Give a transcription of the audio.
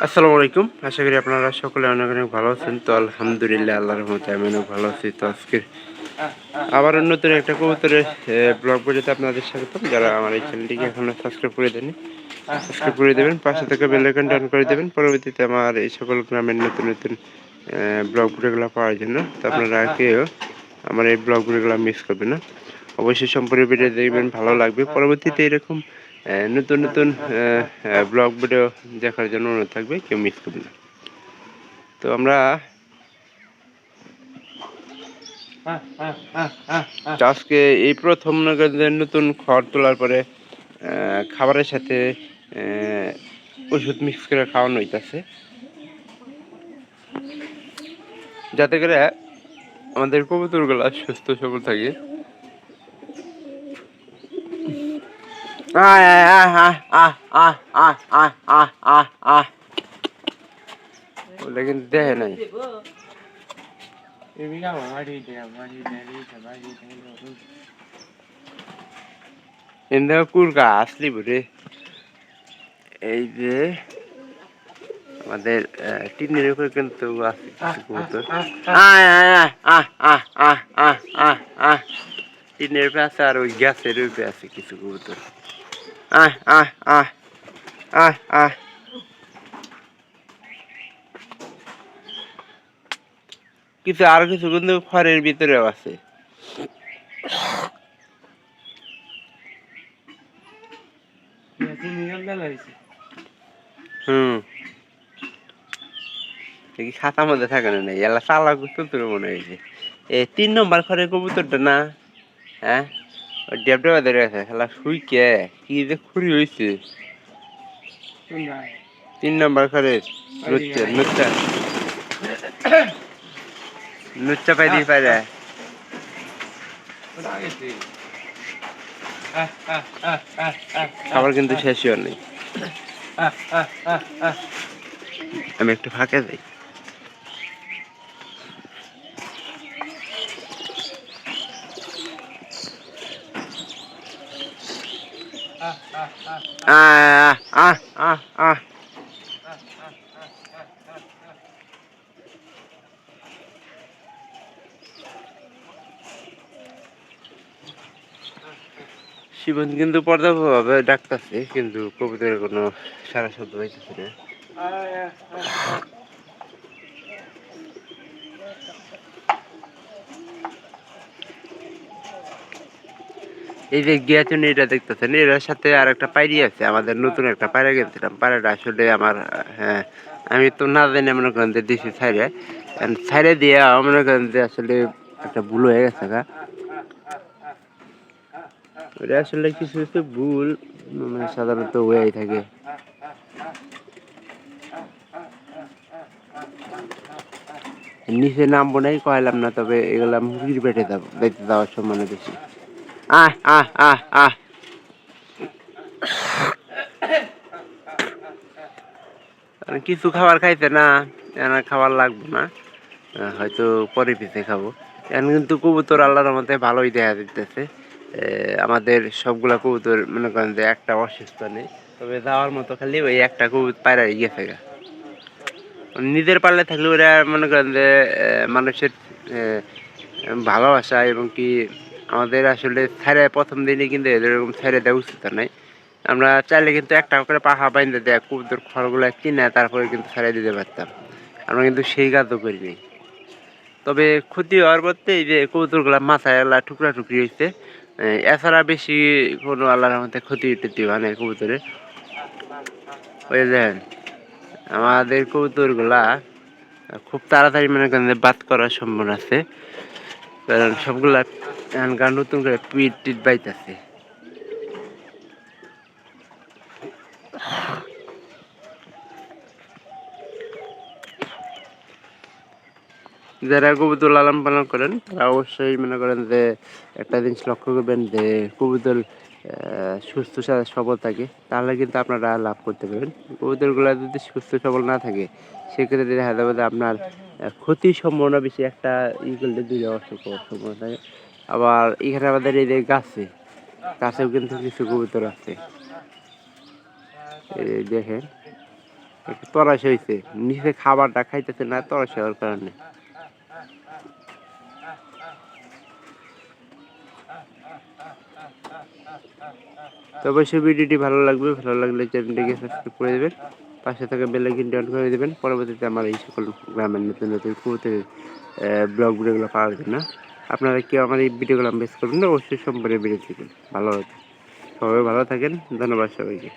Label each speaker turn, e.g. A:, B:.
A: আসসালামু আলাইকুম। আশা করি আপনারা সকলে অনেক অনেক ভালো আছেন। তো আলহামদুলিল্লাহ আল্লাহর রহমতে আমি অনেক ভালো আছি। তো আজকে আবার নতুন একটা কবুতরের ব্লগ ভিডিওতে আপনাদের স্বাগতম। যারা আমার এই চ্যানেলটিকে এখনো সাবস্ক্রাইব করে দেননি, সাবস্ক্রাইব করে দেবেন, পাশে থেকে বেল আইকনটা অন করে দেবেন পরবর্তীতে আমার এই সকল গ্রামের নতুন নতুন ব্লগ ভিডিওগুলো পাওয়ার জন্য। তো আপনারা কেউ আমার এই ব্লগ ভিডিওগুলো মিস করবেন না, অবশ্যই সম্পূর্ণ ভিডিও দেখবেন, ভালো লাগবে। পরবর্তীতে এরকম নতুন নতুন ব্লগ ভিডিও দেখার জন্য অনুরোধ থাকবে, কেউ মিস করবেন না। তো আমরা আজকে এই প্রথম নতুন খড় তোলার পরে খাবারের সাথে ওষুধ মিক্স করে খাওয়ানো হইতেছে, যাতে করে আমাদের কবুতরগুলো সুস্থ সবল থাকে। ওটা কিন্তু দেখে নাই কুরকা আসলি বলে। এই যে আমাদের টিনের উপরে কিন্তু আছে কবুতর, টিনের উপরে আছে আর ওই গ্যাসের উপরে আছে কিছু কবুতর। কিছু আর কিছু কিন্তু খড়ের ভিতরেও আছে। দেখি খাতার মধ্যে থাকে না, এলা চালা কবুতর মনে হয়েছে। এই 3 নম্বর খড়ের কবুতরটা না, হ্যাঁ ওই ডেবডেবা ধরে আছে খেলা শুইকে কি যে খুরি হয়েছে। 3 নম্বর খড়ের নুচ্চা নুচ্চা নুচ্চা পাই দিয়ে পারে। খাবার কিন্তু শেষই হয় নাই। আমি একটু ফাঁকে যাই। শিবন কিন্তু পর্যাপ্তভাবে ডাকতেছে, কিন্তু কবুতরের কোনো সারা শব্দ পাইতেছে না। এই যে গিয়াচুনি এটা দেখতেছেন, এর সাথে আর একটা পায়রি আছে। আমাদের নতুন একটা পায়রা কিনছিলাম। পায়রাটা আসলে আমার, হ্যাঁ আমি তো না জানি মনে করেন যে দিছি ছাইরে ছাইরে দিয়ে মনে করেন যে আসলে একটা ভুল হয়ে গেছে গা। ওটা আসলে কিছু কিছু ভুল মানে সাধারণত হয়েই থাকে। নিচে নামবো নাই কইলাম না, তবে এগুলা মুরগির পেটে দেখতে যাওয়ার সম্ভাবনা বেশি। আহ আহ আহ আহ কিছু খাবার খাইতে না, খাবার লাগবে না, হয়তো পরে পিছিয়ে খাবো। এখন কিন্তু কবুতর আল্লাহর মধ্যে ভালোই দেখা দিতেছে। আমাদের সবগুলা কবুতর মনে করেন যে একটা অসুস্থ নেই, তবে যাওয়ার মতো খালি ওই একটা কবুতর পায়রা গেছে গা। নিজের পাল্লে থাকলে ওরা মনে করেন যে মানুষের ভালোবাসা এবং কি আমাদের আসলে ছেড়ে প্রথম দিনে কিন্তু এরকম ছেড়ে দেওয়া উচিত নয়। আমরা চাইলে কিন্তু একটা করে পাখা বাইন্ধে দেয় কবুতর খড়গুলো কিনে তারপরে কিন্তু ছেড়ে দিতে পারতাম। আমরা কিন্তু সেই কাজও করিনি। তবে ক্ষতি হওয়ার বলতে এই যে কবুতরগুলো মাথায় এলা টুকরা টুকরি হয়েছে, এছাড়া বেশি কোনো আল্লাহর মধ্যে ক্ষতি টতি হয় না কবুতরের। ওই দেখেন আমাদের কবুতরগুলা খুব তাড়াতাড়ি মনে করেন বাদ করার সম্ভাবনা আছে, কারণ সবগুলা গান নতুন করে পিট টিট বাইতেছে। যারা কবুতর লালন পালন করেন তারা অবশ্যই মনে করেন যে একটা জিনিস লক্ষ্য করবেন যে কবুতর সুস্থ সবল থাকে, তাহলে কিন্তু আপনারা লাভ করতে পারবেন। কবুতরগুলো যদি সুস্থ সবল না থাকে সেক্ষেত্রে দেখা যাবে যে আপনার ক্ষতির সম্ভাবনা বেশি। একটা ই করলে দুই অসুখ হওয়ার সম্ভাবনা থাকে। আবার এখানে আমাদের এই যে গাছেও কিন্তু কিছু কবুতর আছে, এই দেখেন একটু তরাস হয়েছে, নিচে খাবারটা খাইতেছে না তরাস হওয়ার কারণে। তো অবশ্যই ভিডিওটি ভালো লাগলে চ্যানেলটিকে সাবস্ক্রাইব করে দেবেন, পাশে থাকা বেল আইকনটি অন করে দেবেন, পরবর্তীতে আমার এই সকল গ্রামের নতুন নতুন কবুতরের ব্লগ ভিডিওগুলো পাওয়ার জন্য। আপনারা কেউ আমার এই ভিডিওগুলো মিস করবেন না, অবশ্যই সম্পূর্ণ ভিডিও দেখবেন। ভালো সবাই ভালো থাকেন, ধন্যবাদ সবাইকে।